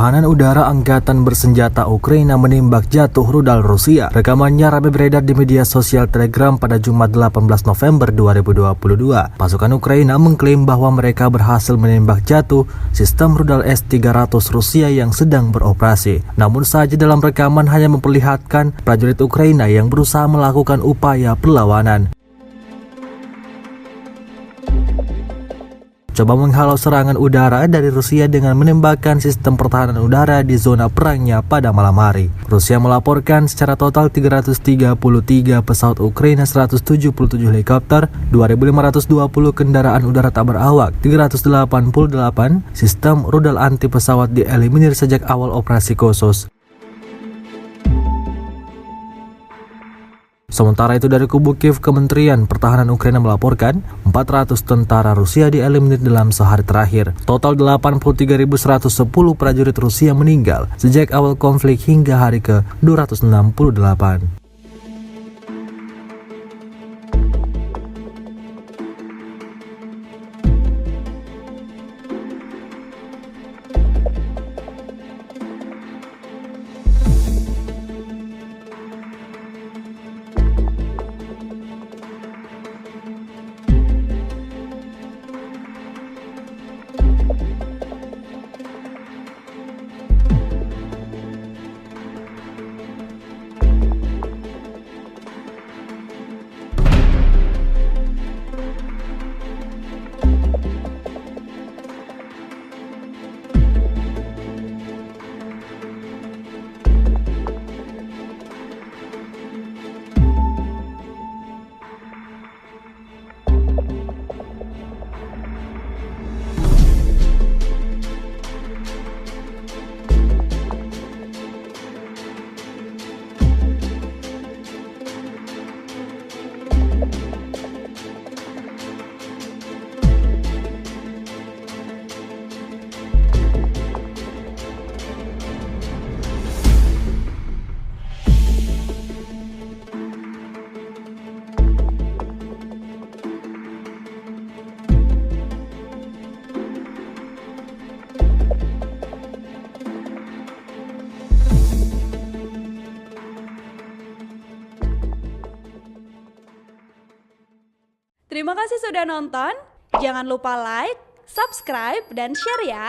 Pertahanan udara Angkatan Bersenjata Ukraina menembak jatuh rudal Rusia. Rekamannya ramai beredar di media sosial Telegram pada Jumat 18 November 2022. Pasukan Ukraina mengklaim bahwa mereka berhasil menembak jatuh sistem rudal S-300 Rusia yang sedang beroperasi. Namun saja dalam rekaman hanya memperlihatkan prajurit Ukraina yang berusaha melakukan upaya perlawanan. Coba menghalau serangan udara dari Rusia dengan menembakkan sistem pertahanan udara di zona perangnya pada malam hari. Rusia melaporkan secara total 333 pesawat Ukraina, 177 helikopter, 2.520 kendaraan udara tak berawak, 388 sistem rudal anti pesawat dieliminir sejak awal operasi khusus. Sementara itu dari kubu Kiev, Kementerian Pertahanan Ukraina melaporkan 400 tentara Rusia dieliminir dalam sehari terakhir. Total 83.110 prajurit Rusia meninggal sejak awal konflik hingga hari ke-268. Terima kasih sudah nonton. Jangan lupa like, subscribe, dan share ya.